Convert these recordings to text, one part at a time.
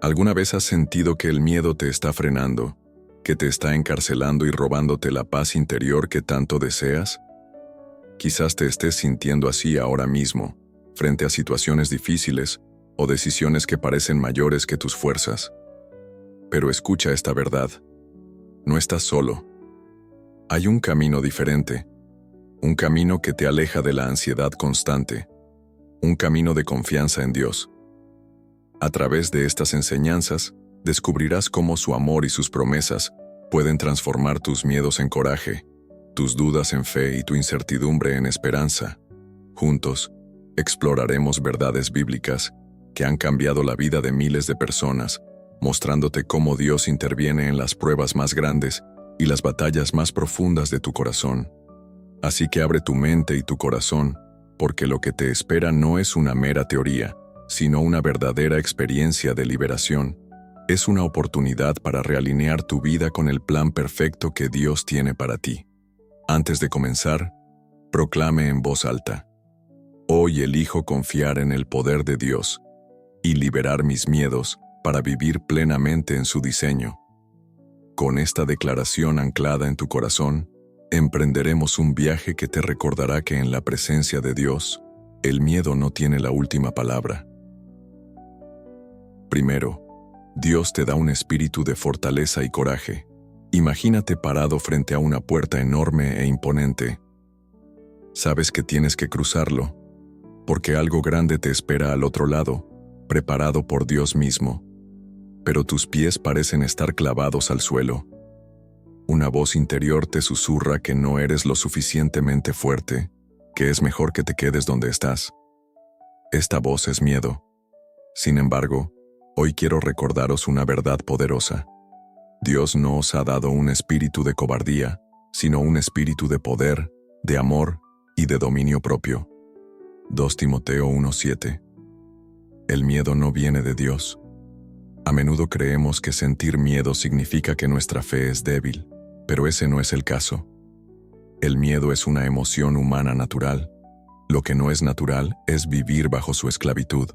¿Alguna vez has sentido que el miedo te está frenando, que te está encarcelando y robándote la paz interior que tanto deseas? Quizás te estés sintiendo así ahora mismo, frente a situaciones difíciles o decisiones que parecen mayores que tus fuerzas. Pero escucha esta verdad. No estás solo. Hay un camino diferente, un camino que te aleja de la ansiedad constante, un camino de confianza en Dios. A través de estas enseñanzas, descubrirás cómo su amor y sus promesas pueden transformar tus miedos en coraje, tus dudas en fe y tu incertidumbre en esperanza. Juntos, exploraremos verdades bíblicas que han cambiado la vida de miles de personas, mostrándote cómo Dios interviene en las pruebas más grandes y las batallas más profundas de tu corazón. Así que abre tu mente y tu corazón, porque lo que te espera no es una mera teoría, sino una verdadera experiencia de liberación. Es una oportunidad para realinear tu vida con el plan perfecto que Dios tiene para ti. Antes de comenzar, proclame en voz alta: hoy elijo confiar en el poder de Dios y liberar mis miedos para vivir plenamente en su diseño. Con esta declaración anclada en tu corazón, emprenderemos un viaje que te recordará que en la presencia de Dios, el miedo no tiene la última palabra. Primero, Dios te da un espíritu de fortaleza y coraje. Imagínate parado frente a una puerta enorme e imponente. Sabes que tienes que cruzarlo, porque algo grande te espera al otro lado, preparado por Dios mismo. Pero tus pies parecen estar clavados al suelo. Una voz interior te susurra que no eres lo suficientemente fuerte, que es mejor que te quedes donde estás. Esta voz es miedo. Sin embargo, hoy quiero recordaros una verdad poderosa. Dios no os ha dado un espíritu de cobardía, sino un espíritu de poder, de amor y de dominio propio. 2 Timoteo 1:7. El miedo no viene de Dios. A menudo creemos que sentir miedo significa que nuestra fe es débil, pero ese no es el caso. El miedo es una emoción humana natural. Lo que no es natural es vivir bajo su esclavitud.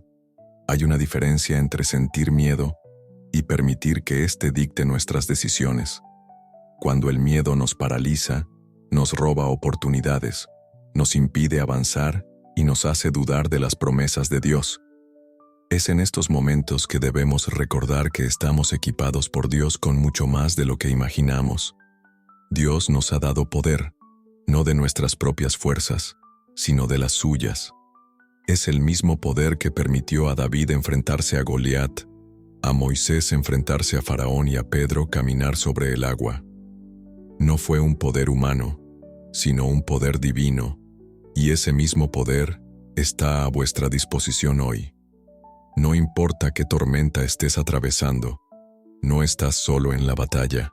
Hay una diferencia entre sentir miedo y permitir que éste dicte nuestras decisiones. Cuando el miedo nos paraliza, nos roba oportunidades, nos impide avanzar y nos hace dudar de las promesas de Dios. Es en estos momentos que debemos recordar que estamos equipados por Dios con mucho más de lo que imaginamos. Dios nos ha dado poder, no de nuestras propias fuerzas, sino de las suyas. Es el mismo poder que permitió a David enfrentarse a Goliat, a Moisés enfrentarse a Faraón y a Pedro caminar sobre el agua. No fue un poder humano, sino un poder divino, y ese mismo poder está a vuestra disposición hoy. No importa qué tormenta estés atravesando, no estás solo en la batalla.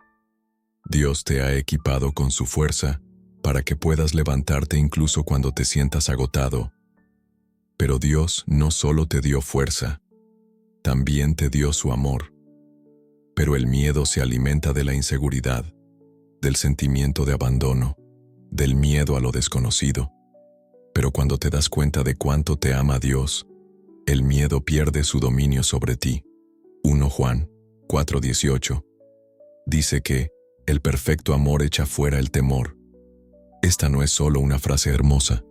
Dios te ha equipado con su fuerza para que puedas levantarte incluso cuando te sientas agotado. Pero Dios no solo te dio fuerza, también te dio su amor. Pero el miedo se alimenta de la inseguridad, del sentimiento de abandono, del miedo a lo desconocido. Pero cuando te das cuenta de cuánto te ama Dios, el miedo pierde su dominio sobre ti. 1 Juan 4:18 dice que el perfecto amor echa fuera el temor. Esta no es solo una frase hermosa,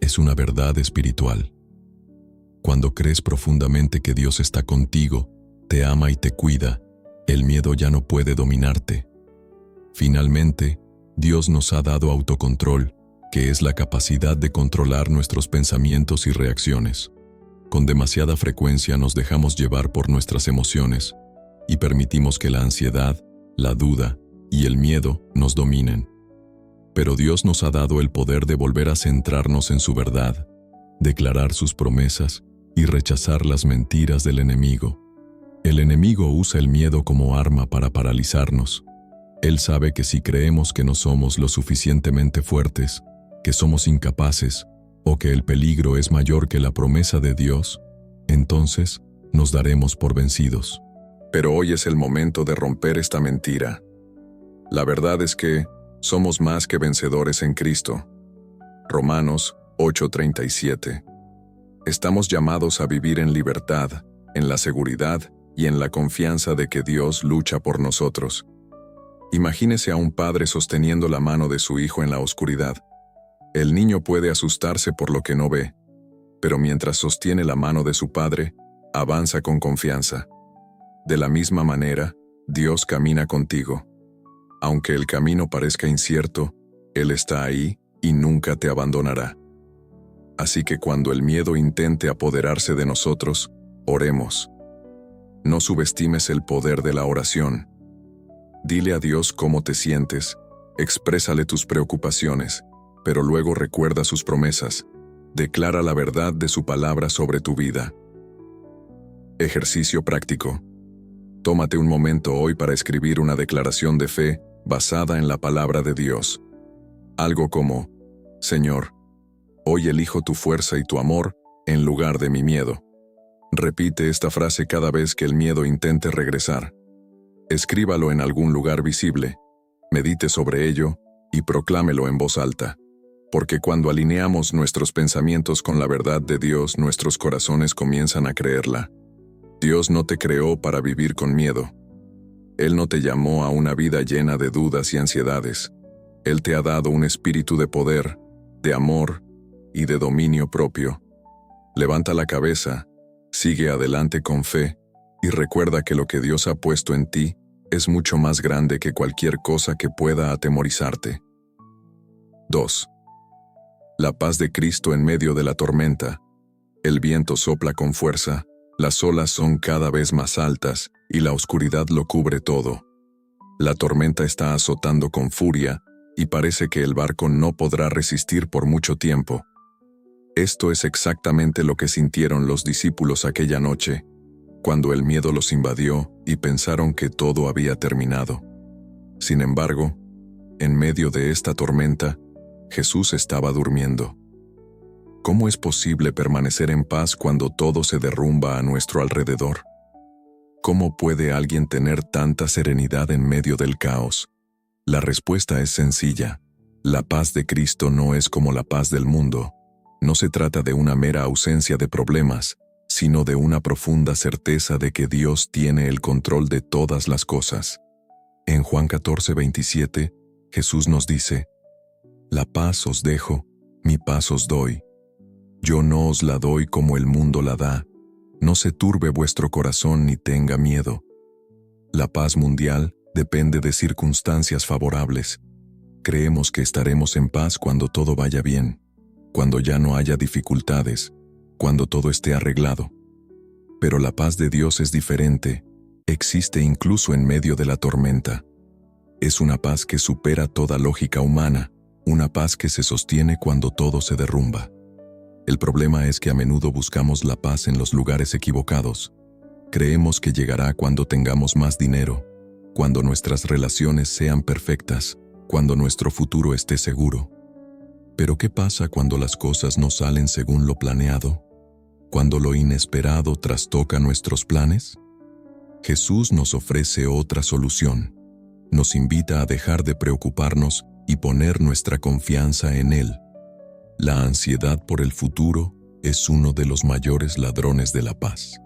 es una verdad espiritual. Cuando crees profundamente que Dios está contigo, te ama y te cuida, el miedo ya no puede dominarte. Finalmente, Dios nos ha dado autocontrol, que es la capacidad de controlar nuestros pensamientos y reacciones. Con demasiada frecuencia nos dejamos llevar por nuestras emociones y permitimos que la ansiedad, la duda y el miedo nos dominen. Pero Dios nos ha dado el poder de volver a centrarnos en su verdad, declarar sus promesas y rechazar las mentiras del enemigo. El enemigo usa el miedo como arma para paralizarnos. Él sabe que si creemos que no somos lo suficientemente fuertes, que somos incapaces, o que el peligro es mayor que la promesa de Dios, entonces nos daremos por vencidos. Pero hoy es el momento de romper esta mentira. La verdad es que somos más que vencedores en Cristo. Romanos 8:37. Estamos llamados a vivir en libertad, en la seguridad y en la confianza de que Dios lucha por nosotros. Imagínese a un padre sosteniendo la mano de su hijo en la oscuridad. El niño puede asustarse por lo que no ve, pero mientras sostiene la mano de su padre, avanza con confianza. De la misma manera, Dios camina contigo. Aunque el camino parezca incierto, Él está ahí y nunca te abandonará. Así que cuando el miedo intente apoderarse de nosotros, oremos. No subestimes el poder de la oración. Dile a Dios cómo te sientes, exprésale tus preocupaciones, pero luego recuerda sus promesas. Declara la verdad de su palabra sobre tu vida. Ejercicio práctico. Tómate un momento hoy para escribir una declaración de fe basada en la palabra de Dios. Algo como: Señor, hoy elijo tu fuerza y tu amor en lugar de mi miedo. Repite esta frase cada vez que el miedo intente regresar. Escríbalo en algún lugar visible, medite sobre ello y proclámelo en voz alta. Porque cuando alineamos nuestros pensamientos con la verdad de Dios, nuestros corazones comienzan a creerla. Dios no te creó para vivir con miedo. Él no te llamó a una vida llena de dudas y ansiedades. Él te ha dado un espíritu de poder, de amor y de dominio propio. Levanta la cabeza, sigue adelante con fe y recuerda que lo que Dios ha puesto en ti es mucho más grande que cualquier cosa que pueda atemorizarte. 2. La paz de Cristo en medio de la tormenta. El viento sopla con fuerza, las olas son cada vez más altas y la oscuridad lo cubre todo. La tormenta está azotando con furia y parece que el barco no podrá resistir por mucho tiempo. Esto es exactamente lo que sintieron los discípulos aquella noche, cuando el miedo los invadió y pensaron que todo había terminado. Sin embargo, en medio de esta tormenta, Jesús estaba durmiendo. ¿Cómo es posible permanecer en paz cuando todo se derrumba a nuestro alrededor? ¿Cómo puede alguien tener tanta serenidad en medio del caos? La respuesta es sencilla. La paz de Cristo no es como la paz del mundo. No se trata de una mera ausencia de problemas, sino de una profunda certeza de que Dios tiene el control de todas las cosas. En Juan 14:27, Jesús nos dice: La paz os dejo, mi paz os doy. Yo no os la doy como el mundo la da. No se turbe vuestro corazón ni tenga miedo. La paz mundial depende de circunstancias favorables. Creemos que estaremos en paz cuando todo vaya bien, cuando ya no haya dificultades, cuando todo esté arreglado. Pero la paz de Dios es diferente, existe incluso en medio de la tormenta. Es una paz que supera toda lógica humana, una paz que se sostiene cuando todo se derrumba. El problema es que a menudo buscamos la paz en los lugares equivocados. Creemos que llegará cuando tengamos más dinero, cuando nuestras relaciones sean perfectas, cuando nuestro futuro esté seguro. Pero ¿qué pasa cuando las cosas no salen según lo planeado? ¿Cuando lo inesperado trastoca nuestros planes? Jesús nos ofrece otra solución. Nos invita a dejar de preocuparnos y poner nuestra confianza en Él. La ansiedad por el futuro es uno de los mayores ladrones de la paz.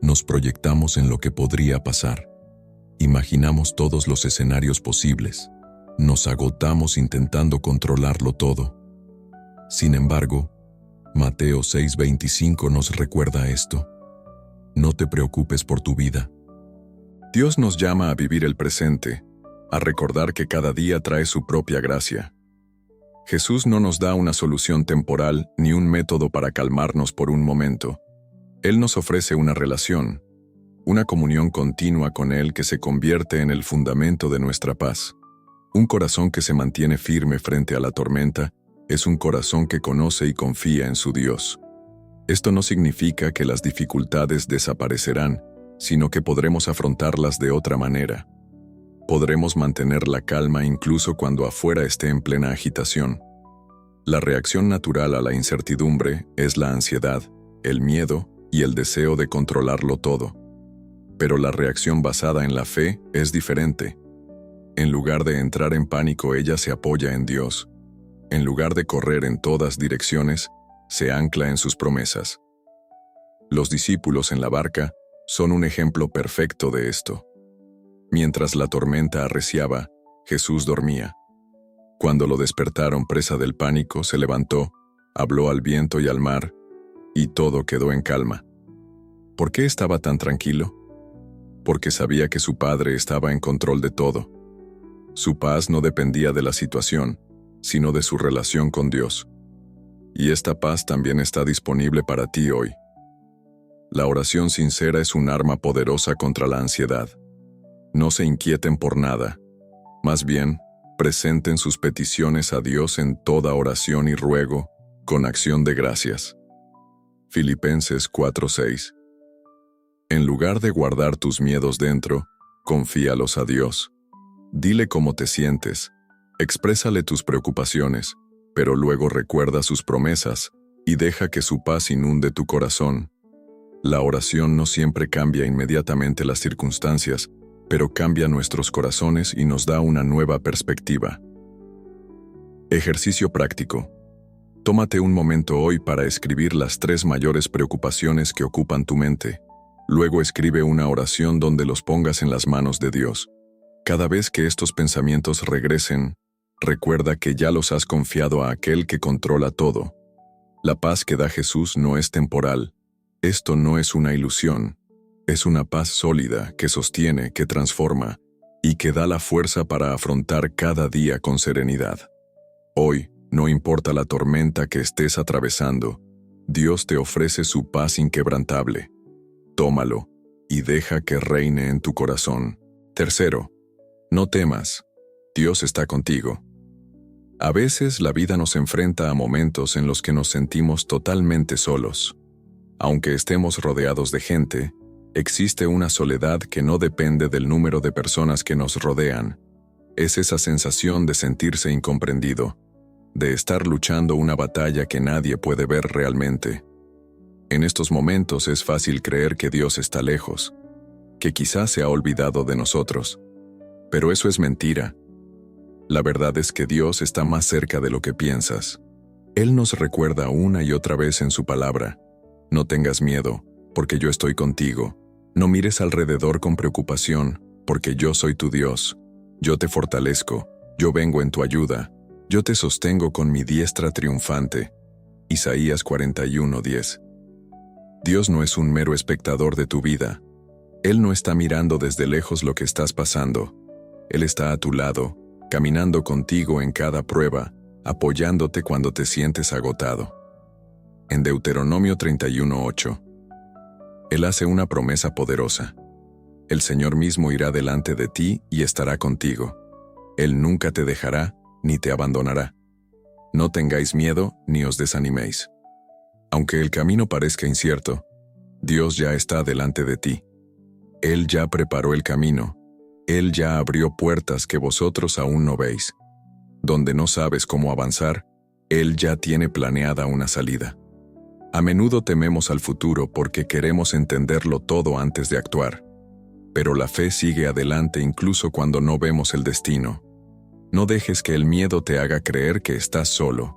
Nos proyectamos en lo que podría pasar. Imaginamos todos los escenarios posibles. Nos agotamos intentando controlarlo todo. Sin embargo, Mateo 6:25 nos recuerda esto. No te preocupes por tu vida. Dios nos llama a vivir el presente, a recordar que cada día trae su propia gracia. Jesús no nos da una solución temporal ni un método para calmarnos por un momento. Él nos ofrece una relación, una comunión continua con Él que se convierte en el fundamento de nuestra paz. Un corazón que se mantiene firme frente a la tormenta es un corazón que conoce y confía en su Dios. Esto no significa que las dificultades desaparecerán, sino que podremos afrontarlas de otra manera. Podremos mantener la calma incluso cuando afuera esté en plena agitación. La reacción natural a la incertidumbre es la ansiedad, el miedo y el deseo de controlarlo todo. Pero la reacción basada en la fe es diferente. En lugar de entrar en pánico, ella se apoya en Dios. En lugar de correr en todas direcciones, se ancla en sus promesas. Los discípulos en la barca son un ejemplo perfecto de esto. Mientras la tormenta arreciaba, Jesús dormía. Cuando lo despertaron presa del pánico, se levantó, habló al viento y al mar, y todo quedó en calma. ¿Por qué estaba tan tranquilo? Porque sabía que su Padre estaba en control de todo. Su paz no dependía de la situación, sino de su relación con Dios. Y esta paz también está disponible para ti hoy. La oración sincera es un arma poderosa contra la ansiedad. No se inquieten por nada. Más bien, presenten sus peticiones a Dios en toda oración y ruego, con acción de gracias. Filipenses 4:6. En lugar de guardar tus miedos dentro, confíalos a Dios. Dile cómo te sientes, exprésale tus preocupaciones, pero luego recuerda sus promesas y deja que su paz inunde tu corazón. La oración no siempre cambia inmediatamente las circunstancias, pero cambia nuestros corazones y nos da una nueva perspectiva. Ejercicio práctico. Tómate un momento hoy para escribir las 3 mayores preocupaciones que ocupan tu mente. Luego escribe una oración donde los pongas en las manos de Dios. Cada vez que estos pensamientos regresen, recuerda que ya los has confiado a aquel que controla todo. La paz que da Jesús no es temporal. Esto no es una ilusión. Es una paz sólida que sostiene, que transforma y que da la fuerza para afrontar cada día con serenidad. Hoy, no importa la tormenta que estés atravesando, Dios te ofrece su paz inquebrantable. Tómalo y deja que reine en tu corazón. Tercero, no temas. Dios está contigo. A veces la vida nos enfrenta a momentos en los que nos sentimos totalmente solos. Aunque estemos rodeados de gente, existe una soledad que no depende del número de personas que nos rodean. Es esa sensación de sentirse incomprendido, de estar luchando una batalla que nadie puede ver realmente. En estos momentos es fácil creer que Dios está lejos, que quizás se ha olvidado de nosotros. Pero eso es mentira. La verdad es que Dios está más cerca de lo que piensas. Él nos recuerda una y otra vez en su palabra: no tengas miedo, porque yo estoy contigo. No mires alrededor con preocupación, porque yo soy tu Dios. Yo te fortalezco, yo vengo en tu ayuda, yo te sostengo con mi diestra triunfante. Isaías 41:10. Dios no es un mero espectador de tu vida. Él no está mirando desde lejos lo que estás pasando. Él está a tu lado, caminando contigo en cada prueba, apoyándote cuando te sientes agotado. En Deuteronomio 31:8. Él hace una promesa poderosa. El Señor mismo irá delante de ti y estará contigo. Él nunca te dejará ni te abandonará. No tengáis miedo ni os desaniméis. Aunque el camino parezca incierto, Dios ya está delante de ti. Él ya preparó el camino. Él ya abrió puertas que vosotros aún no veis. Donde no sabes cómo avanzar, Él ya tiene planeada una salida. A menudo tememos al futuro porque queremos entenderlo todo antes de actuar. Pero la fe sigue adelante incluso cuando no vemos el destino. No dejes que el miedo te haga creer que estás solo.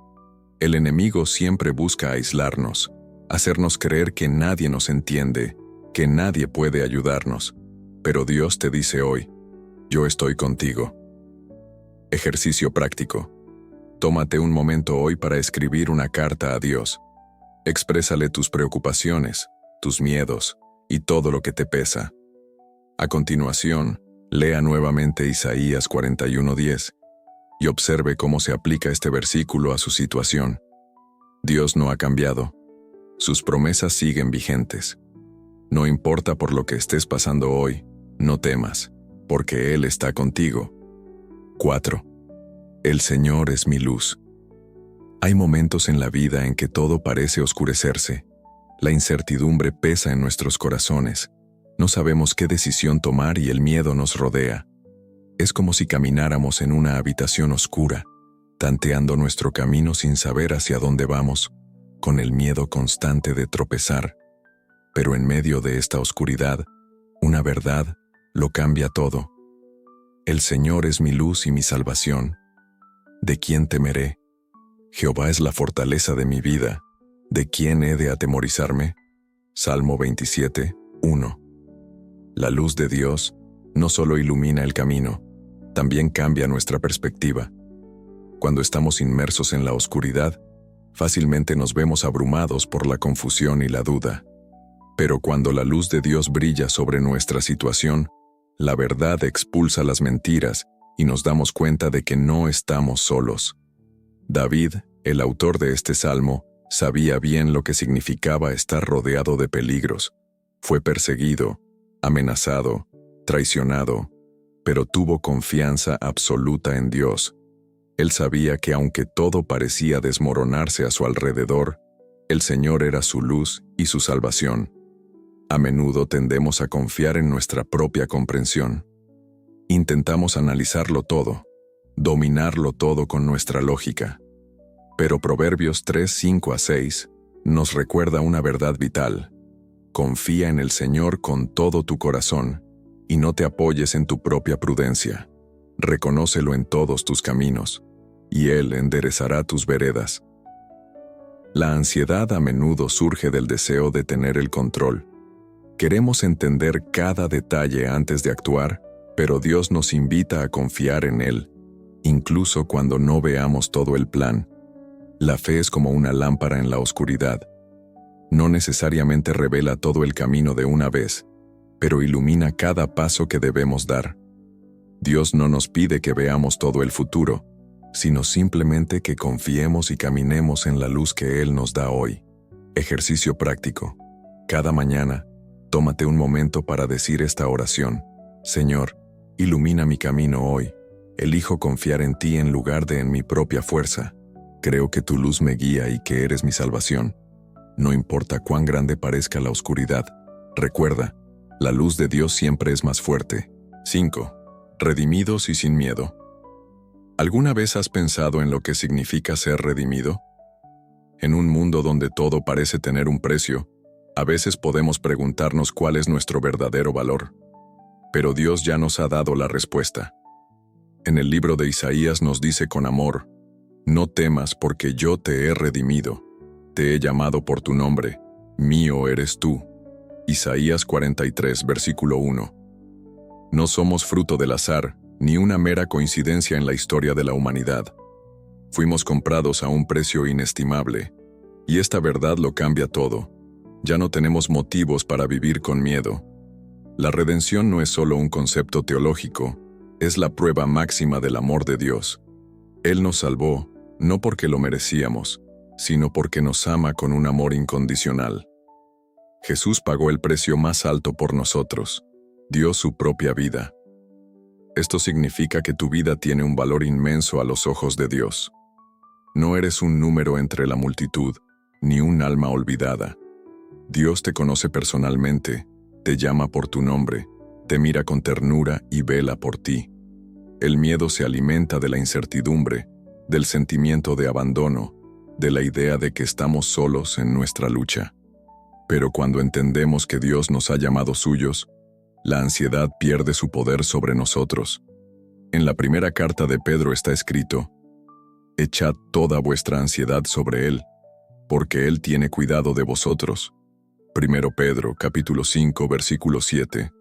El enemigo siempre busca aislarnos, hacernos creer que nadie nos entiende, que nadie puede ayudarnos. Pero Dios te dice hoy: yo estoy contigo. Ejercicio práctico. Tómate un momento hoy para escribir una carta a Dios. Exprésale tus preocupaciones, tus miedos y todo lo que te pesa. A continuación, lea nuevamente Isaías 41:10 y observe cómo se aplica este versículo a su situación. Dios no ha cambiado. Sus promesas siguen vigentes. No importa por lo que estés pasando hoy, no temas, porque Él está contigo. 4. El Señor es mi luz. Hay momentos en la vida en que todo parece oscurecerse. La incertidumbre pesa en nuestros corazones. No sabemos qué decisión tomar y el miedo nos rodea. Es como si camináramos en una habitación oscura, tanteando nuestro camino sin saber hacia dónde vamos, con el miedo constante de tropezar. Pero en medio de esta oscuridad, una verdad lo cambia todo. El Señor es mi luz y mi salvación. ¿De quién temeré? Jehová es la fortaleza de mi vida. ¿De quién he de atemorizarme? Salmo 27:1. La luz de Dios no solo ilumina el camino, también cambia nuestra perspectiva. Cuando estamos inmersos en la oscuridad, fácilmente nos vemos abrumados por la confusión y la duda. Pero cuando la luz de Dios brilla sobre nuestra situación, la verdad expulsa las mentiras y nos damos cuenta de que no estamos solos. David, el autor de este salmo, sabía bien lo que significaba estar rodeado de peligros. Fue perseguido, amenazado, traicionado, pero tuvo confianza absoluta en Dios. Él sabía que aunque todo parecía desmoronarse a su alrededor, el Señor era su luz y su salvación. A menudo tendemos a confiar en nuestra propia comprensión. Intentamos analizarlo todo, dominarlo todo con nuestra lógica. Pero Proverbios 3:5-6 nos recuerda una verdad vital. Confía en el Señor con todo tu corazón y no te apoyes en tu propia prudencia. Reconócelo en todos tus caminos, y Él enderezará tus veredas. La ansiedad a menudo surge del deseo de tener el control. Queremos entender cada detalle antes de actuar, pero Dios nos invita a confiar en Él, incluso cuando no veamos todo el plan. La fe es como una lámpara en la oscuridad. No necesariamente revela todo el camino de una vez, pero ilumina cada paso que debemos dar. Dios no nos pide que veamos todo el futuro, sino simplemente que confiemos y caminemos en la luz que Él nos da hoy. Ejercicio práctico. Cada mañana, tómate un momento para decir esta oración. Señor, ilumina mi camino hoy. Elijo confiar en ti en lugar de en mi propia fuerza. Creo que tu luz me guía y que eres mi salvación. No importa cuán grande parezca la oscuridad. Recuerda, la luz de Dios siempre es más fuerte. 5. Redimidos y sin miedo. ¿Alguna vez has pensado en lo que significa ser redimido? En un mundo donde todo parece tener un precio, a veces podemos preguntarnos cuál es nuestro verdadero valor. Pero Dios ya nos ha dado la respuesta. En el libro de Isaías nos dice con amor: no temas porque yo te he redimido. Te he llamado por tu nombre. Mío eres tú. Isaías 43, versículo 1. No somos fruto del azar, ni una mera coincidencia en la historia de la humanidad. Fuimos comprados a un precio inestimable, y esta verdad lo cambia todo. Ya no tenemos motivos para vivir con miedo. La redención no es solo un concepto teológico, es la prueba máxima del amor de Dios. Él nos salvó, no porque lo merecíamos, sino porque nos ama con un amor incondicional. Jesús pagó el precio más alto por nosotros, dio su propia vida. Esto significa que tu vida tiene un valor inmenso a los ojos de Dios. No eres un número entre la multitud, ni un alma olvidada. Dios te conoce personalmente, te llama por tu nombre, te mira con ternura y vela por ti. El miedo se alimenta de la incertidumbre, del sentimiento de abandono, de la idea de que estamos solos en nuestra lucha. Pero cuando entendemos que Dios nos ha llamado suyos, la ansiedad pierde su poder sobre nosotros. En la primera carta de Pedro está escrito: echad toda vuestra ansiedad sobre Él, porque Él tiene cuidado de vosotros. 1 Pedro, capítulo 5, versículo 7.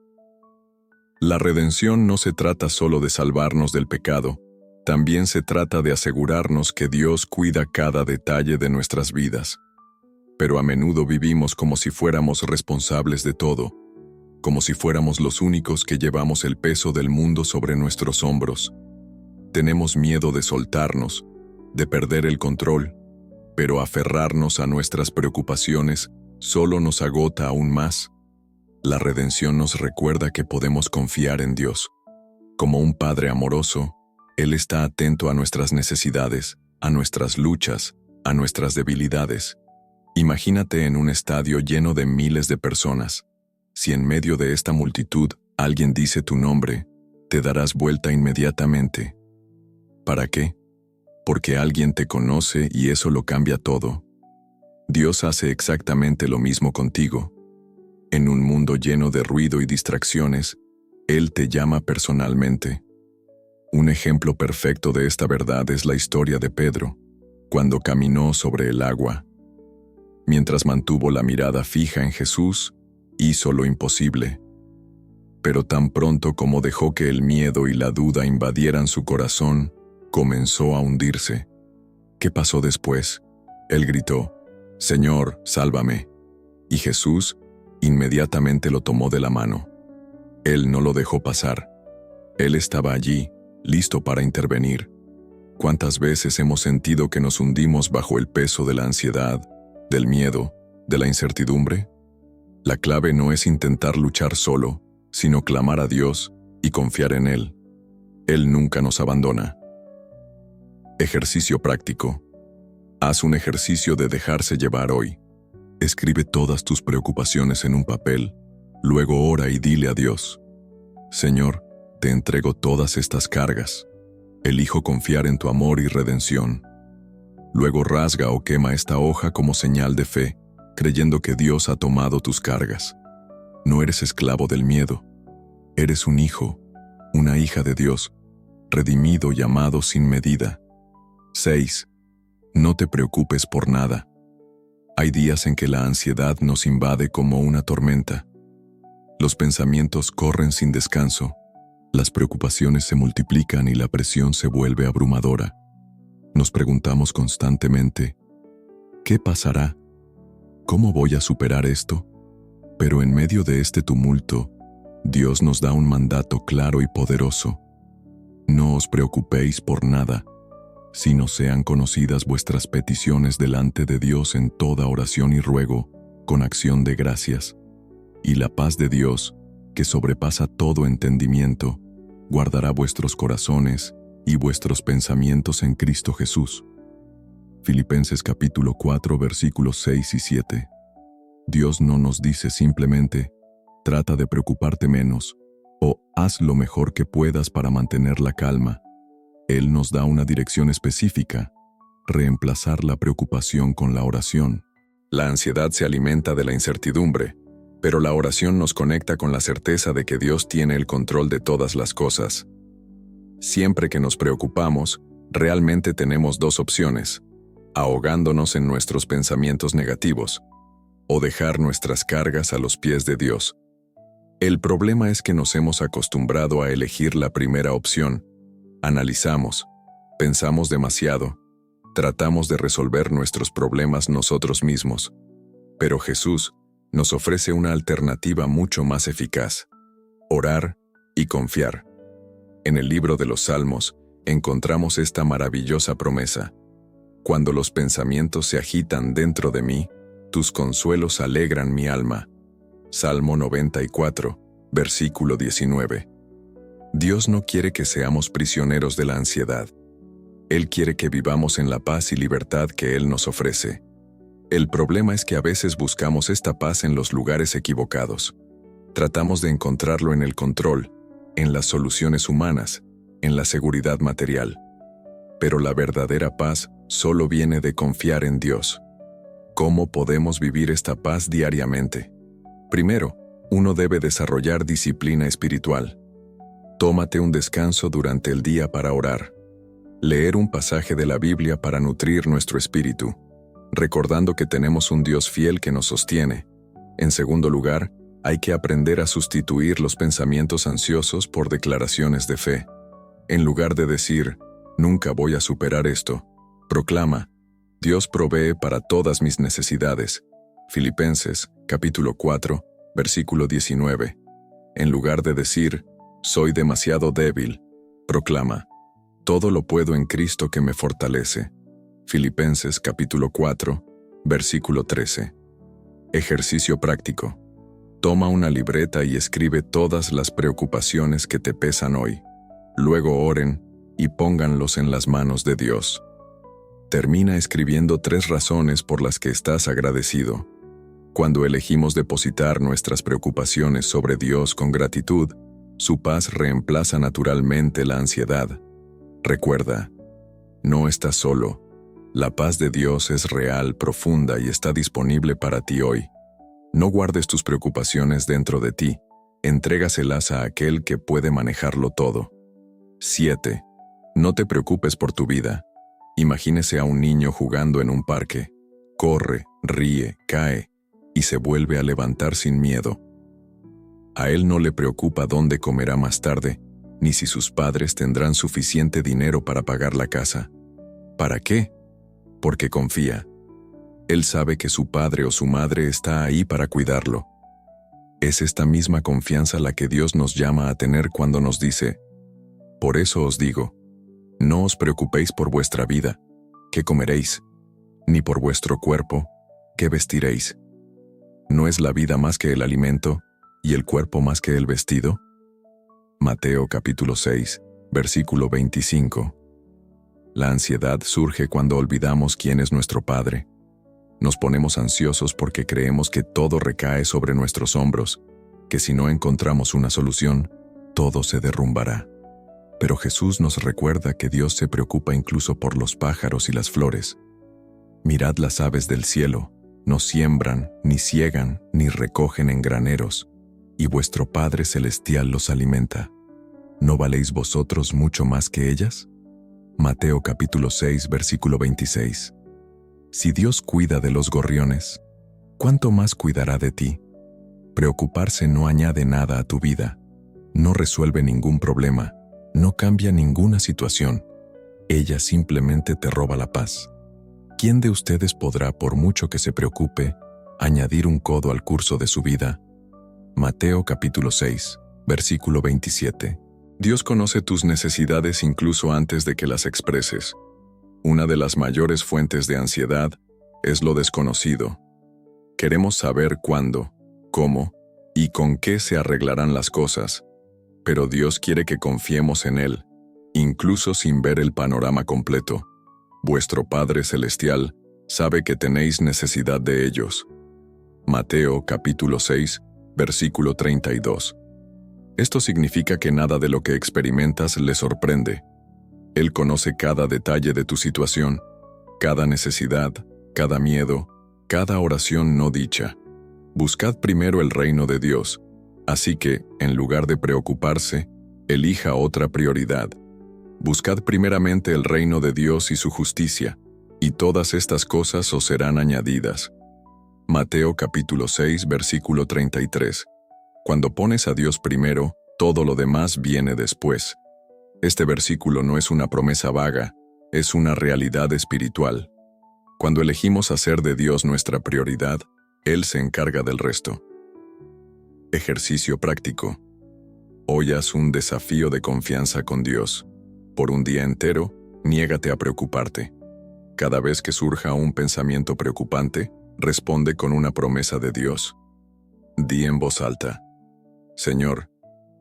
La redención no se trata solo de salvarnos del pecado, también se trata de asegurarnos que Dios cuida cada detalle de nuestras vidas. Pero a menudo vivimos como si fuéramos responsables de todo, como si fuéramos los únicos que llevamos el peso del mundo sobre nuestros hombros. Tenemos miedo de soltarnos, de perder el control, pero aferrarnos a nuestras preocupaciones solo nos agota aún más. La redención nos recuerda que podemos confiar en Dios. Como un Padre amoroso, Él está atento a nuestras necesidades, a nuestras luchas, a nuestras debilidades. Imagínate en un estadio lleno de miles de personas. Si en medio de esta multitud alguien dice tu nombre, te darás vuelta inmediatamente. ¿Para qué? Porque alguien te conoce y eso lo cambia todo. Dios hace exactamente lo mismo contigo. En un mundo lleno de ruido y distracciones, Él te llama personalmente. Un ejemplo perfecto de esta verdad es la historia de Pedro, cuando caminó sobre el agua. Mientras mantuvo la mirada fija en Jesús, hizo lo imposible. Pero tan pronto como dejó que el miedo y la duda invadieran su corazón, comenzó a hundirse. ¿Qué pasó después? Él gritó, «Señor, sálvame». Y Jesús inmediatamente lo tomó de la mano. Él no lo dejó pasar. Él estaba allí, listo para intervenir. ¿Cuántas veces hemos sentido que nos hundimos bajo el peso de la ansiedad, del miedo, de la incertidumbre? La clave no es intentar luchar solo, sino clamar a Dios y confiar en Él. Él nunca nos abandona. Ejercicio práctico. Haz un ejercicio de dejarse llevar hoy. Escribe todas tus preocupaciones en un papel, luego ora y dile a Dios, «Señor, te entrego todas estas cargas. Elijo confiar en tu amor y redención». Luego rasga o quema esta hoja como señal de fe, creyendo que Dios ha tomado tus cargas. No eres esclavo del miedo. Eres un hijo, una hija de Dios, redimido y amado sin medida. 6. No te preocupes por nada. Hay días en que la ansiedad nos invade como una tormenta. Los pensamientos corren sin descanso, las preocupaciones se multiplican y la presión se vuelve abrumadora. Nos preguntamos constantemente, ¿qué pasará? ¿Cómo voy a superar esto? Pero en medio de este tumulto, Dios nos da un mandato claro y poderoso. No os preocupéis por nada, sino sean conocidas vuestras peticiones delante de Dios en toda oración y ruego, con acción de gracias. Y la paz de Dios, que sobrepasa todo entendimiento, guardará vuestros corazones y vuestros pensamientos en Cristo Jesús. Filipenses capítulo 4 versículos 6 y 7. Dios no nos dice simplemente, trata de preocuparte menos, o haz lo mejor que puedas para mantener la calma. Él nos da una dirección específica, reemplazar la preocupación con la oración. La ansiedad se alimenta de la incertidumbre, pero la oración nos conecta con la certeza de que Dios tiene el control de todas las cosas. Siempre que nos preocupamos, realmente tenemos dos opciones: ahogándonos en nuestros pensamientos negativos, o dejar nuestras cargas a los pies de Dios. El problema es que nos hemos acostumbrado a elegir la primera opción. Analizamos, pensamos demasiado, tratamos de resolver nuestros problemas nosotros mismos. Pero Jesús nos ofrece una alternativa mucho más eficaz: orar y confiar. En el libro de los Salmos encontramos esta maravillosa promesa: cuando los pensamientos se agitan dentro de mí, tus consuelos alegran mi alma. Salmo 94, versículo 19. Dios no quiere que seamos prisioneros de la ansiedad. Él quiere que vivamos en la paz y libertad que Él nos ofrece. El problema es que a veces buscamos esta paz en los lugares equivocados. Tratamos de encontrarlo en el control, en las soluciones humanas, en la seguridad material. Pero la verdadera paz solo viene de confiar en Dios. ¿Cómo podemos vivir esta paz diariamente? Primero, uno debe desarrollar disciplina espiritual. Tómate un descanso durante el día para orar. Leer un pasaje de la Biblia para nutrir nuestro espíritu, recordando que tenemos un Dios fiel que nos sostiene. En segundo lugar, hay que aprender a sustituir los pensamientos ansiosos por declaraciones de fe. En lugar de decir, «Nunca voy a superar esto», proclama, «Dios provee para todas mis necesidades». Filipenses, capítulo 4, versículo 19. En lugar de decir, «Soy demasiado débil», proclama, «Todo lo puedo en Cristo que me fortalece». Filipenses, capítulo 4, versículo 13. Ejercicio práctico. Toma una libreta y escribe todas las preocupaciones que te pesan hoy. Luego oren y pónganlos en las manos de Dios. Termina escribiendo 3 razones por las que estás agradecido. Cuando elegimos depositar nuestras preocupaciones sobre Dios con gratitud, su paz reemplaza naturalmente la ansiedad. Recuerda, no estás solo. La paz de Dios es real, profunda y está disponible para ti hoy. No guardes tus preocupaciones dentro de ti, entrégaselas a aquel que puede manejarlo todo. 7. No te preocupes por tu vida. Imagínese a un niño jugando en un parque. Corre, ríe, cae y se vuelve a levantar sin miedo. A él no le preocupa dónde comerá más tarde, ni si sus padres tendrán suficiente dinero para pagar la casa. ¿Para qué? Porque confía. Él sabe que su padre o su madre está ahí para cuidarlo. Es esta misma confianza la que Dios nos llama a tener cuando nos dice: por eso os digo, no os preocupéis por vuestra vida, qué comeréis, ni por vuestro cuerpo, qué vestiréis. ¿No es la vida más que el alimento, y el cuerpo más que el vestido? Mateo capítulo 6, versículo 25. La ansiedad surge cuando olvidamos quién es nuestro Padre. Nos ponemos ansiosos porque creemos que todo recae sobre nuestros hombros, que si no encontramos una solución, todo se derrumbará. Pero Jesús nos recuerda que Dios se preocupa incluso por los pájaros y las flores. Mirad las aves del cielo, no siembran, ni siegan, ni recogen en graneros, y vuestro Padre Celestial los alimenta. ¿No valéis vosotros mucho más que ellas? Mateo capítulo 6, versículo 26. Si Dios cuida de los gorriones, ¿cuánto más cuidará de ti? Preocuparse no añade nada a tu vida, no resuelve ningún problema, no cambia ninguna situación. Ella simplemente te roba la paz. ¿Quién de ustedes podrá, por mucho que se preocupe, añadir un codo al curso de su vida? Mateo capítulo 6, versículo 27. Dios conoce tus necesidades incluso antes de que las expreses. Una de las mayores fuentes de ansiedad es lo desconocido. Queremos saber cuándo, cómo y con qué se arreglarán las cosas, pero Dios quiere que confiemos en Él, incluso sin ver el panorama completo. Vuestro Padre Celestial sabe que tenéis necesidad de ellos. Mateo capítulo 6, versículo 32. Esto significa que nada de lo que experimentas le sorprende. Él conoce cada detalle de tu situación, cada necesidad, cada miedo, cada oración no dicha. Buscad primero el reino de Dios, así que, en lugar de preocuparse, elija otra prioridad. Buscad primeramente el reino de Dios y su justicia, y todas estas cosas os serán añadidas. Mateo capítulo 6, versículo 33. Cuando pones a Dios primero, todo lo demás viene después. Este versículo no es una promesa vaga, es una realidad espiritual. Cuando elegimos hacer de Dios nuestra prioridad, Él se encarga del resto. Ejercicio práctico. Hoy haz un desafío de confianza con Dios. Por un día entero, niégate a preocuparte. Cada vez que surja un pensamiento preocupante, responde con una promesa de Dios. Di en voz alta: Señor,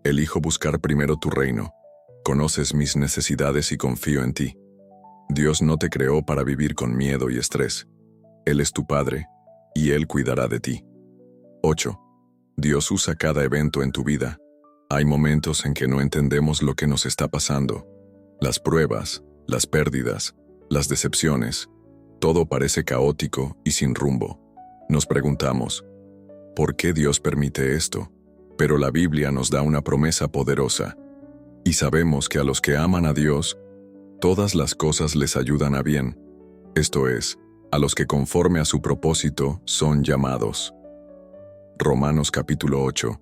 elijo buscar primero tu reino. Conoces mis necesidades y confío en ti. Dios no te creó para vivir con miedo y estrés. Él es tu Padre, y Él cuidará de ti. 8. Dios usa cada evento en tu vida. Hay momentos en que no entendemos lo que nos está pasando. Las pruebas, las pérdidas, las decepciones, todo parece caótico y sin rumbo. Nos preguntamos, ¿por qué Dios permite esto? Pero la Biblia nos da una promesa poderosa. Y sabemos que a los que aman a Dios, todas las cosas les ayudan a bien. Esto es, a los que conforme a su propósito son llamados. Romanos capítulo 8,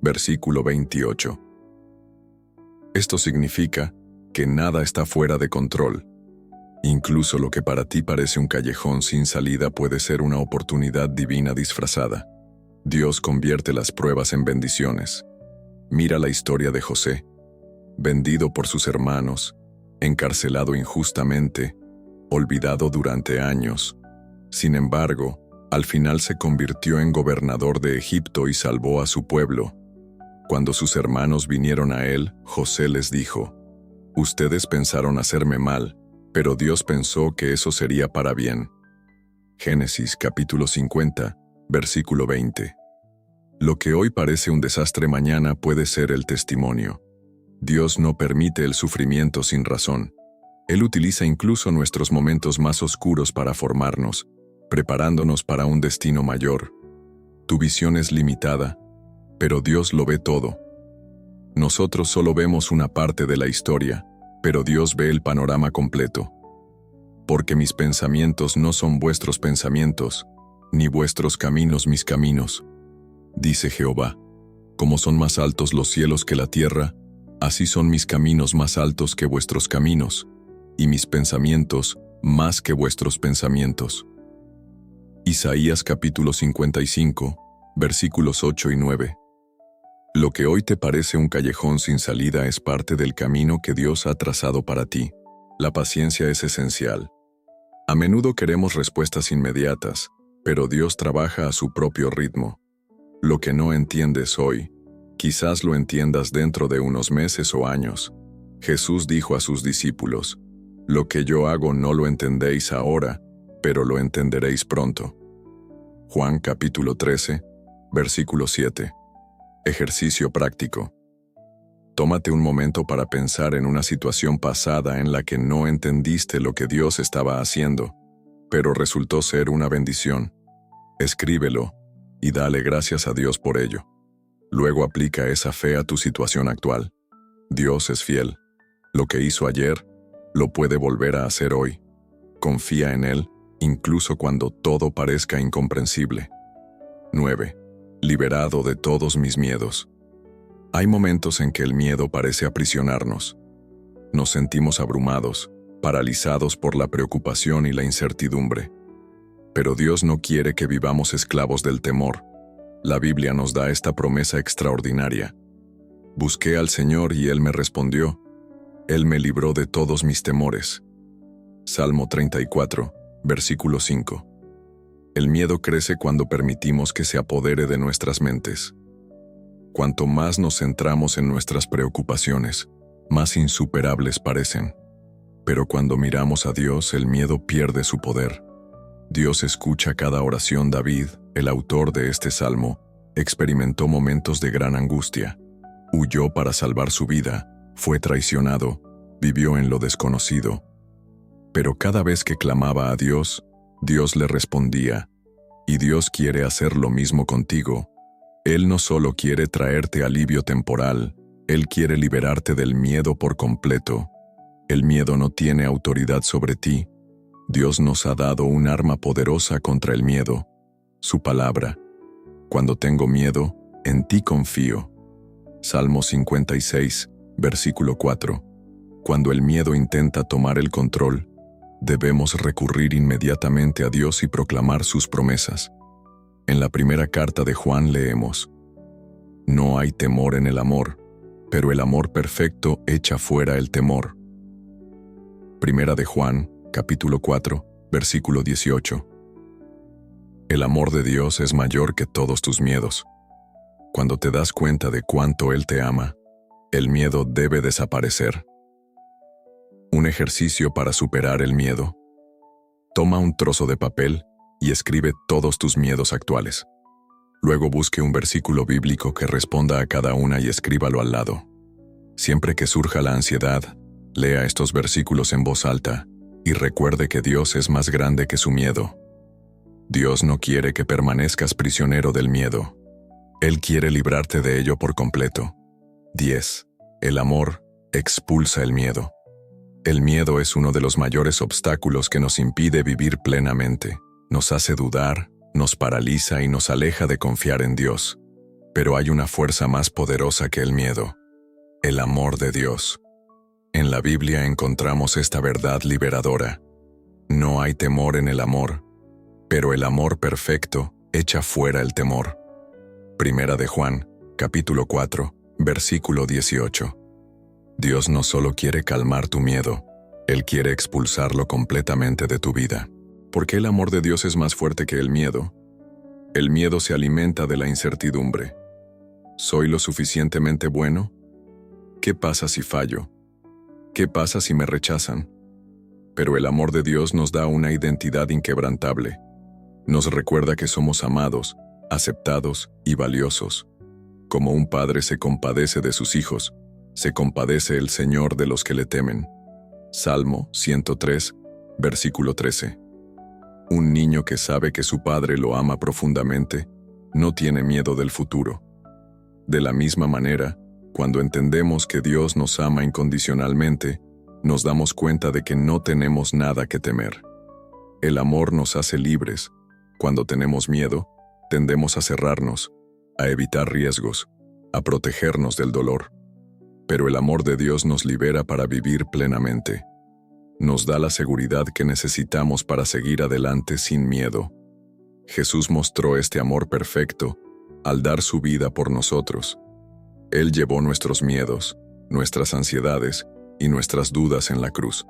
versículo 28. Esto significa que nada está fuera de control. Incluso lo que para ti parece un callejón sin salida puede ser una oportunidad divina disfrazada. Dios convierte las pruebas en bendiciones. Mira la historia de José. Vendido por sus hermanos, encarcelado injustamente, olvidado durante años. Sin embargo, al final se convirtió en gobernador de Egipto y salvó a su pueblo. Cuando sus hermanos vinieron a él, José les dijo: Ustedes pensaron hacerme mal, pero Dios pensó que eso sería para bien. Génesis capítulo 50, versículo 20. Lo que hoy parece un desastre mañana puede ser el testimonio. Dios no permite el sufrimiento sin razón. Él utiliza incluso nuestros momentos más oscuros para formarnos, preparándonos para un destino mayor. Tu visión es limitada, pero Dios lo ve todo. Nosotros solo vemos una parte de la historia, pero Dios ve el panorama completo. Porque mis pensamientos no son vuestros pensamientos, ni vuestros caminos mis caminos, dice Jehová. Como son más altos los cielos que la tierra, así son mis caminos más altos que vuestros caminos, y mis pensamientos más que vuestros pensamientos. Isaías capítulo 55, versículos 8 y 9. Lo que hoy te parece un callejón sin salida es parte del camino que Dios ha trazado para ti. La paciencia es esencial. A menudo queremos respuestas inmediatas, pero Dios trabaja a su propio ritmo. Lo que no entiendes hoy, quizás lo entiendas dentro de unos meses o años. Jesús dijo a sus discípulos: lo que yo hago no lo entendéis ahora, pero lo entenderéis pronto. Juan capítulo 13, versículo 7. Ejercicio práctico. Tómate un momento para pensar en una situación pasada en la que no entendiste lo que Dios estaba haciendo, pero resultó ser una bendición. Escríbelo y dale gracias a Dios por ello. Luego aplica esa fe a tu situación actual. Dios es fiel. Lo que hizo ayer, lo puede volver a hacer hoy. Confía en Él, incluso cuando todo parezca incomprensible. 9. Liberado de todos mis miedos. Hay momentos en que el miedo parece aprisionarnos. Nos sentimos abrumados, paralizados por la preocupación y la incertidumbre. Pero Dios no quiere que vivamos esclavos del temor. La Biblia nos da esta promesa extraordinaria. Busqué al Señor y Él me respondió. Él me libró de todos mis temores. Salmo 34, versículo 5. El miedo crece cuando permitimos que se apodere de nuestras mentes. Cuanto más nos centramos en nuestras preocupaciones, más insuperables parecen. Pero cuando miramos a Dios, el miedo pierde su poder. Dios escucha cada oración. David, el autor de este salmo, experimentó momentos de gran angustia. Huyó para salvar su vida, fue traicionado, vivió en lo desconocido. Pero cada vez que clamaba a Dios, Dios le respondía. Y Dios quiere hacer lo mismo contigo. Él no solo quiere traerte alivio temporal, Él quiere liberarte del miedo por completo. El miedo no tiene autoridad sobre ti. Dios nos ha dado un arma poderosa contra el miedo, su palabra. Cuando tengo miedo, en ti confío. Salmo 56, versículo 4. Cuando el miedo intenta tomar el control, debemos recurrir inmediatamente a Dios y proclamar sus promesas. En la primera carta de Juan leemos: no hay temor en el amor, pero el amor perfecto echa fuera el temor. Primera de Juan, capítulo 4, versículo 18. El amor de Dios es mayor que todos tus miedos. Cuando te das cuenta de cuánto Él te ama, el miedo debe desaparecer. Un ejercicio para superar el miedo. Toma un trozo de papel y escribe todos tus miedos actuales. Luego busque un versículo bíblico que responda a cada una y escríbalo al lado. Siempre que surja la ansiedad, lea estos versículos en voz alta y recuerde que Dios es más grande que su miedo. Dios no quiere que permanezcas prisionero del miedo. Él quiere librarte de ello por completo. 10. El amor expulsa el miedo. El miedo es uno de los mayores obstáculos que nos impide vivir plenamente. Nos hace dudar, nos paraliza y nos aleja de confiar en Dios. Pero hay una fuerza más poderosa que el miedo: el amor de Dios. En la Biblia encontramos esta verdad liberadora. No hay temor en el amor, pero el amor perfecto echa fuera el temor. Primera de Juan, capítulo 4, versículo 18. Dios no solo quiere calmar tu miedo, Él quiere expulsarlo completamente de tu vida. Porque el amor de Dios es más fuerte que el miedo. El miedo se alimenta de la incertidumbre. ¿Soy lo suficientemente bueno? ¿Qué pasa si fallo? ¿Qué pasa si me rechazan? Pero el amor de Dios nos da una identidad inquebrantable. Nos recuerda que somos amados, aceptados y valiosos. Como un padre se compadece de sus hijos, se compadece el Señor de los que le temen. Salmo 103, versículo 13. Un niño que sabe que su padre lo ama profundamente, no tiene miedo del futuro. De la misma manera, cuando entendemos que Dios nos ama incondicionalmente, nos damos cuenta de que no tenemos nada que temer. El amor nos hace libres. Cuando tenemos miedo, tendemos a cerrarnos, a evitar riesgos, a protegernos del dolor. Pero el amor de Dios nos libera para vivir plenamente. Nos da la seguridad que necesitamos para seguir adelante sin miedo. Jesús mostró este amor perfecto al dar su vida por nosotros. Él llevó nuestros miedos, nuestras ansiedades y nuestras dudas en la cruz.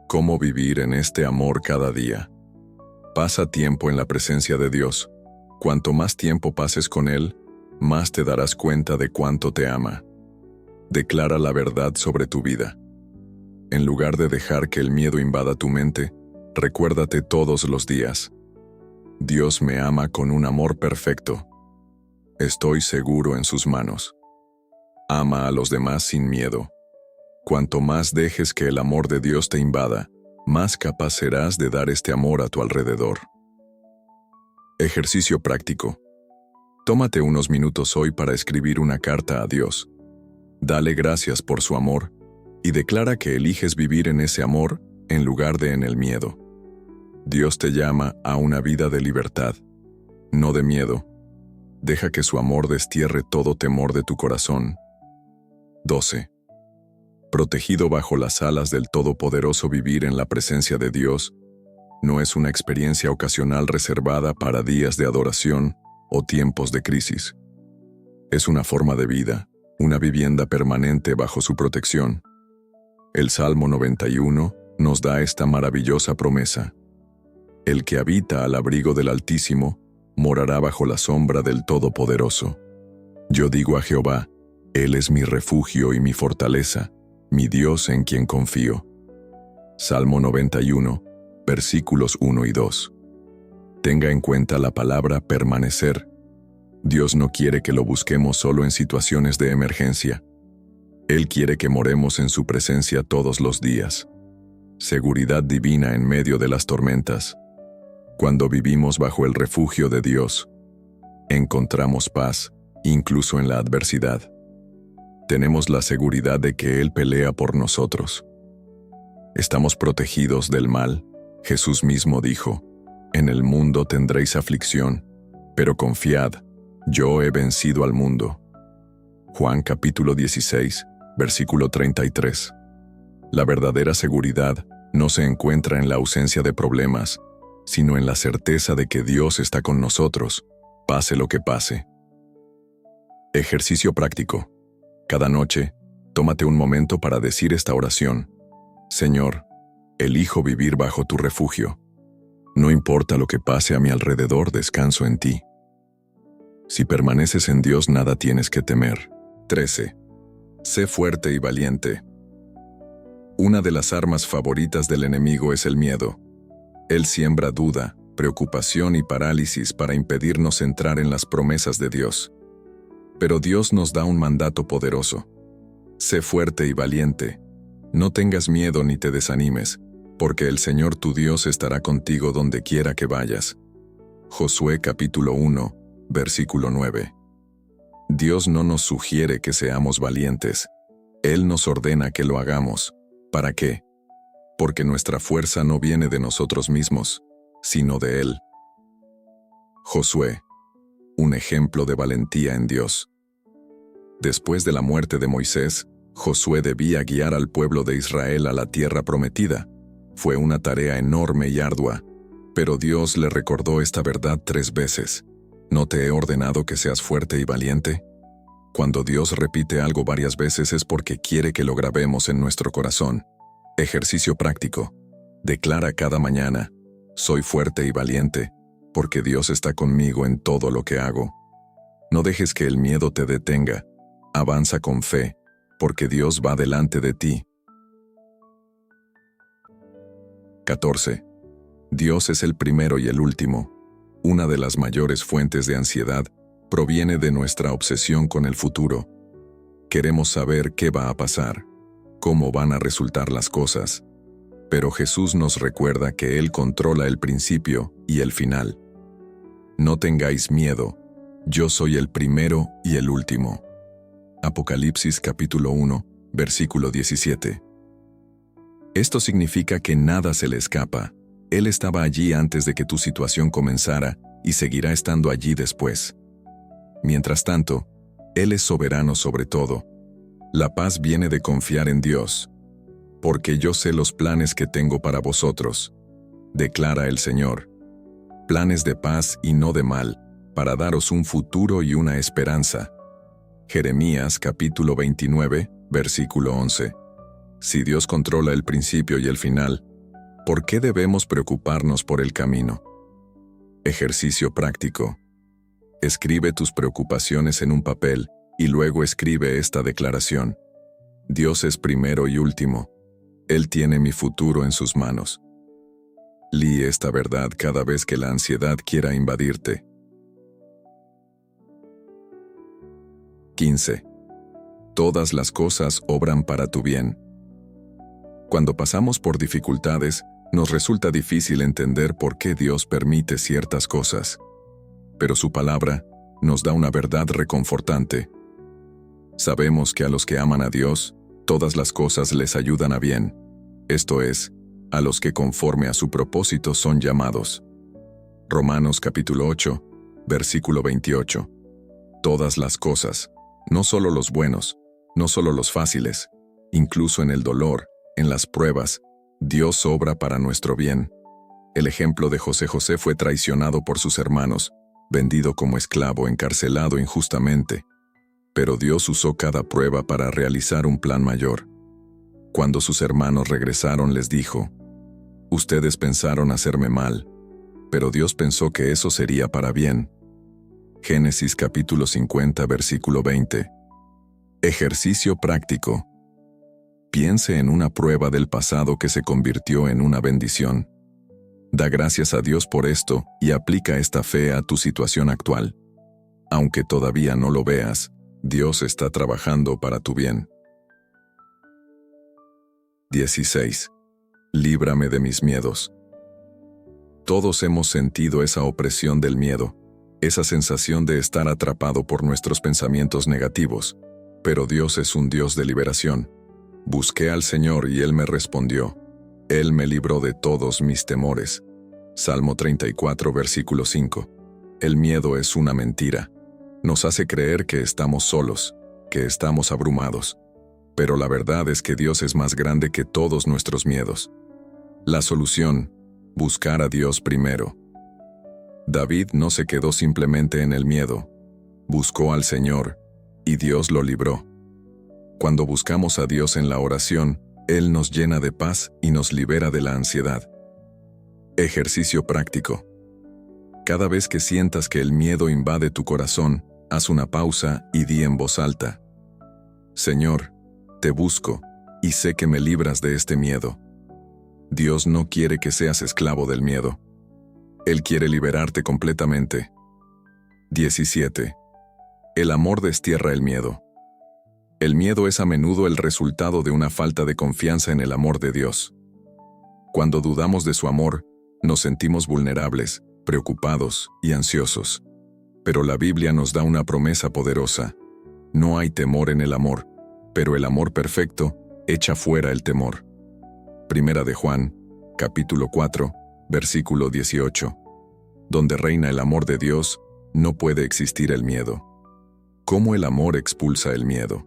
¿Cómo vivir en este amor cada día? Pasa tiempo en la presencia de Dios. Cuanto más tiempo pases con Él, más te darás cuenta de cuánto te ama. Declara la verdad sobre tu vida. En lugar de dejar que el miedo invada tu mente, recuérdate todos los días: Dios me ama con un amor perfecto. Estoy seguro en sus manos. Ama a los demás sin miedo. Cuanto más dejes que el amor de Dios te invada, más capaz serás de dar este amor a tu alrededor. Ejercicio práctico. Tómate unos minutos hoy para escribir una carta a Dios. Dale gracias por su amor y declara que eliges vivir en ese amor en lugar de en el miedo. Dios te llama a una vida de libertad, no de miedo. Deja que su amor destierre todo temor de tu corazón. 12. Protegido bajo las alas del Todopoderoso, vivir en la presencia de Dios no es una experiencia ocasional reservada para días de adoración o tiempos de crisis. Es una forma de vida, una vivienda permanente bajo su protección. El Salmo 91 nos da esta maravillosa promesa: el que habita al abrigo del Altísimo morará bajo la sombra del Todopoderoso. Yo digo a Jehová: Él es mi refugio y mi fortaleza, mi Dios en quien confío. Salmo 91, versículos 1 y 2. Tenga en cuenta la palabra permanecer. Dios no quiere que lo busquemos solo en situaciones de emergencia. Él quiere que moremos en su presencia todos los días. Seguridad divina en medio de las tormentas. Cuando vivimos bajo el refugio de Dios, encontramos paz, incluso en la adversidad. Tenemos la seguridad de que Él pelea por nosotros. Estamos protegidos del mal. Jesús mismo dijo: en el mundo tendréis aflicción, pero confiad, yo he vencido al mundo. Juan capítulo 16, versículo 33. La verdadera seguridad no se encuentra en la ausencia de problemas, sino en la certeza de que Dios está con nosotros, pase lo que pase. Ejercicio práctico. Cada noche, tómate un momento para decir esta oración: Señor, elijo vivir bajo tu refugio. No importa lo que pase a mi alrededor, descanso en ti. Si permaneces en Dios, nada tienes que temer. 13. Sé fuerte y valiente. Una de las armas favoritas del enemigo es el miedo. Él siembra duda, preocupación y parálisis para impedirnos entrar en las promesas de Dios. Pero Dios nos da un mandato poderoso: sé fuerte y valiente. No tengas miedo ni te desanimes, porque el Señor tu Dios estará contigo donde quiera que vayas. Josué capítulo 1, versículo 9. Dios no nos sugiere que seamos valientes. Él nos ordena que lo hagamos. ¿Para qué? Porque nuestra fuerza no viene de nosotros mismos, sino de Él. Josué, un ejemplo de valentía en Dios. Después de la muerte de Moisés, Josué debía guiar al pueblo de Israel a la tierra prometida. Fue una tarea enorme y ardua, pero Dios le recordó esta verdad 3 veces. ¿No te he ordenado que seas fuerte y valiente? Cuando Dios repite algo varias veces es porque quiere que lo grabemos en nuestro corazón. Ejercicio práctico. Declara cada mañana: soy fuerte y valiente, porque Dios está conmigo en todo lo que hago. No dejes que el miedo te detenga. Avanza con fe, porque Dios va delante de ti. 14. Dios es el primero y el último. Una de las mayores fuentes de ansiedad proviene de nuestra obsesión con el futuro. Queremos saber qué va a pasar, cómo van a resultar las cosas. Pero Jesús nos recuerda que Él controla el principio y el final. No tengáis miedo, yo soy el primero y el último. Apocalipsis capítulo 1, versículo 17. Esto significa que nada se le escapa. Él estaba allí antes de que tu situación comenzara y seguirá estando allí después. Mientras tanto, Él es soberano sobre todo. La paz viene de confiar en Dios. Porque yo sé los planes que tengo para vosotros, declara el Señor. Planes de paz y no de mal, para daros un futuro y una esperanza. Jeremías capítulo 29, versículo 11. Si Dios controla el principio y el final, ¿por qué debemos preocuparnos por el camino? Ejercicio práctico. Escribe tus preocupaciones en un papel y luego escribe esta declaración. Dios es primero y último. Él tiene mi futuro en sus manos. Lee esta verdad cada vez que la ansiedad quiera invadirte. 15. Todas las cosas obran para tu bien. Cuando pasamos por dificultades, nos resulta difícil entender por qué Dios permite ciertas cosas. Pero su palabra nos da una verdad reconfortante. Sabemos que a los que aman a Dios, todas las cosas les ayudan a bien. Esto es, a los que conforme a su propósito son llamados. Romanos capítulo 8, versículo 28. Todas las cosas, no solo los buenos, no solo los fáciles, incluso en el dolor, en las pruebas, Dios obra para nuestro bien. El ejemplo de José fue traicionado por sus hermanos, vendido como esclavo, encarcelado injustamente. Pero Dios usó cada prueba para realizar un plan mayor. Cuando sus hermanos regresaron, les dijo: ustedes pensaron hacerme mal, pero Dios pensó que eso sería para bien. Génesis capítulo 50, versículo 20. Ejercicio práctico. Piense en una prueba del pasado que se convirtió en una bendición. Da gracias a Dios por esto y aplica esta fe a tu situación actual. Aunque todavía no lo veas, Dios está trabajando para tu bien. 16. Líbrame de mis miedos. Todos hemos sentido esa opresión del miedo, esa sensación de estar atrapado por nuestros pensamientos negativos, pero Dios es un Dios de liberación. Busqué al Señor y Él me respondió. Él me libró de todos mis temores. Salmo 34, versículo 5. El miedo es una mentira. Nos hace creer que estamos solos, que estamos abrumados. Pero la verdad es que Dios es más grande que todos nuestros miedos. La solución: buscar a Dios primero. David no se quedó simplemente en el miedo. Buscó al Señor, y Dios lo libró. Cuando buscamos a Dios en la oración, Él nos llena de paz y nos libera de la ansiedad. Ejercicio práctico. Cada vez que sientas que el miedo invade tu corazón, haz una pausa y di en voz alta: Señor, te busco, y sé que me libras de este miedo. Dios no quiere que seas esclavo del miedo. Él quiere liberarte completamente. 17. El amor destierra el miedo. El miedo es a menudo el resultado de una falta de confianza en el amor de Dios. Cuando dudamos de su amor, nos sentimos vulnerables, preocupados y ansiosos. Pero la Biblia nos da una promesa poderosa. No hay temor en el amor, pero el amor perfecto echa fuera el temor. Primera de Juan, capítulo 4, versículo 18. Donde reina el amor de Dios, no puede existir el miedo. ¿Cómo el amor expulsa el miedo?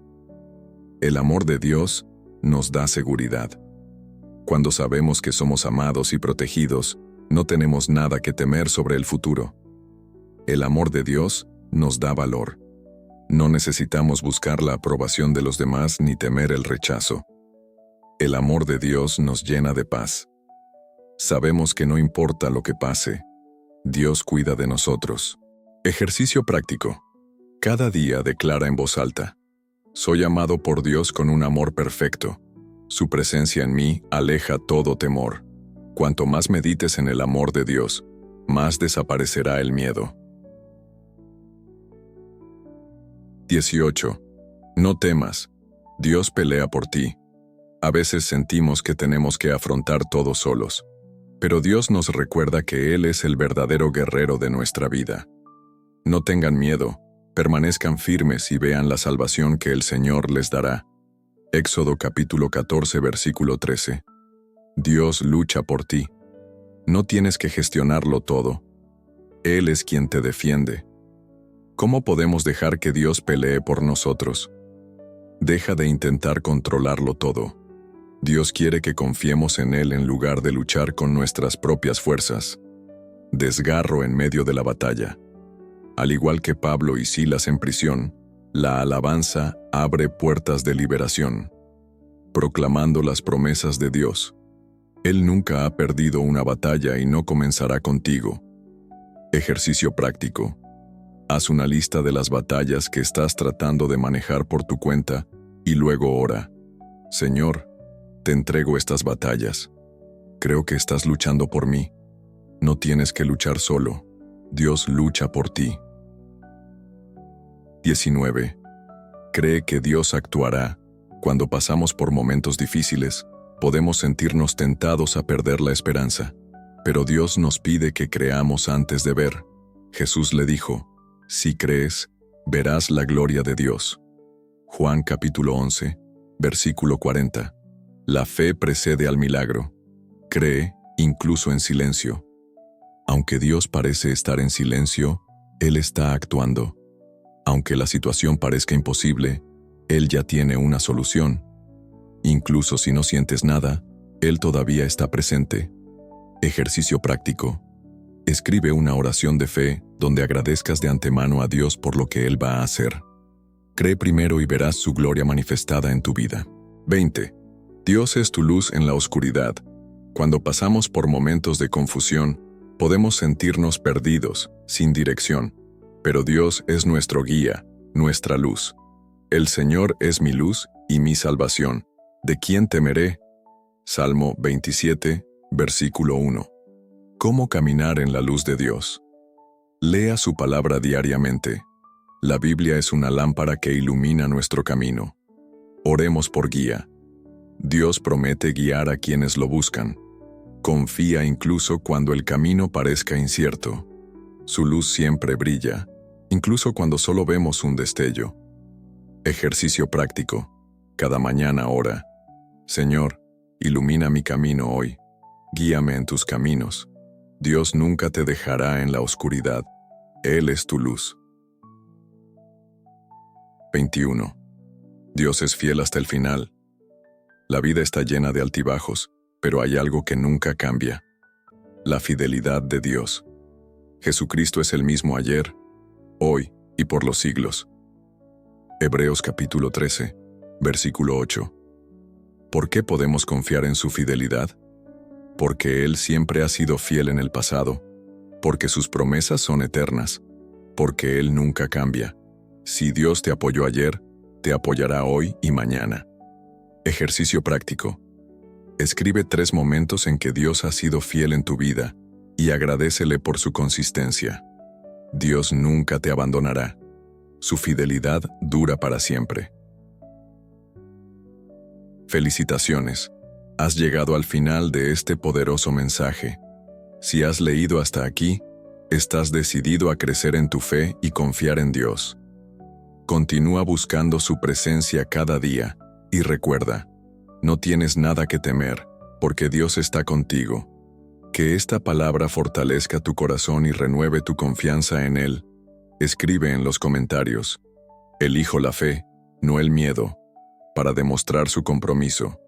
El amor de Dios nos da seguridad. Cuando sabemos que somos amados y protegidos, no tenemos nada que temer sobre el futuro. El amor de Dios nos da valor. No necesitamos buscar la aprobación de los demás ni temer el rechazo. El amor de Dios nos llena de paz. Sabemos que no importa lo que pase, Dios cuida de nosotros. Ejercicio práctico. Cada día declara en voz alta: soy amado por Dios con un amor perfecto. Su presencia en mí aleja todo temor. Cuanto más medites en el amor de Dios, más desaparecerá el miedo. 18. No temas. Dios pelea por ti. A veces sentimos que tenemos que afrontar todo solos, pero Dios nos recuerda que Él es el verdadero guerrero de nuestra vida. No tengan miedo, permanezcan firmes y vean la salvación que el Señor les dará. Éxodo capítulo 14, versículo 13. Dios lucha por ti. No tienes que gestionarlo todo. Él es quien te defiende. ¿Cómo podemos dejar que Dios pelee por nosotros? Deja de intentar controlarlo todo. Dios quiere que confiemos en Él en lugar de luchar con nuestras propias fuerzas. Desgarro en medio de la batalla. Al igual que Pablo y Silas en prisión, la alabanza abre puertas de liberación, proclamando las promesas de Dios. Él nunca ha perdido una batalla y no comenzará contigo. Ejercicio práctico. Haz una lista de las batallas que estás tratando de manejar por tu cuenta y luego ora. Señor, te entrego estas batallas. Creo que estás luchando por mí. No tienes que luchar solo. Dios lucha por ti. 19. Cree que Dios actuará. Cuando pasamos por momentos difíciles, podemos sentirnos tentados a perder la esperanza. Pero Dios nos pide que creamos antes de ver. Jesús le dijo, si crees, verás la gloria de Dios. Juan capítulo 11, versículo 40. La fe precede al milagro. Cree, incluso en silencio. Aunque Dios parece estar en silencio, Él está actuando. Aunque la situación parezca imposible, Él ya tiene una solución. Incluso si no sientes nada, Él todavía está presente. Ejercicio práctico. Escribe una oración de fe donde agradezcas de antemano a Dios por lo que Él va a hacer. Cree primero y verás su gloria manifestada en tu vida. 20. Dios es tu luz en la oscuridad. Cuando pasamos por momentos de confusión, podemos sentirnos perdidos, sin dirección. Pero Dios es nuestro guía, nuestra luz. El Señor es mi luz y mi salvación. ¿De quién temeré? Salmo 27, versículo 1. ¿Cómo caminar en la luz de Dios? Lea su palabra diariamente. La Biblia es una lámpara que ilumina nuestro camino. Oremos por guía. Dios promete guiar a quienes lo buscan. Confía incluso cuando el camino parezca incierto. Su luz siempre brilla, incluso cuando solo vemos un destello. Ejercicio práctico. Cada mañana ora. Señor, ilumina mi camino hoy. Guíame en tus caminos. Dios nunca te dejará en la oscuridad. Él es tu luz. 21. Dios es fiel hasta el final. La vida está llena de altibajos, pero hay algo que nunca cambia: la fidelidad de Dios. Jesucristo es el mismo ayer, hoy y por los siglos. Hebreos capítulo 13, versículo 8. ¿Por qué podemos confiar en su fidelidad? Porque Él siempre ha sido fiel en el pasado, porque sus promesas son eternas, porque Él nunca cambia. Si Dios te apoyó ayer, te apoyará hoy y mañana. Ejercicio práctico. Escribe 3 momentos en que Dios ha sido fiel en tu vida y agradécele por su consistencia. Dios nunca te abandonará. Su fidelidad dura para siempre. Felicitaciones. Has llegado al final de este poderoso mensaje. Si has leído hasta aquí, estás decidido a crecer en tu fe y confiar en Dios. Continúa buscando su presencia cada día y recuerda, no tienes nada que temer, porque Dios está contigo. Que esta palabra fortalezca tu corazón y renueve tu confianza en Él. Escribe en los comentarios: elijo la fe, no el miedo, para demostrar su compromiso.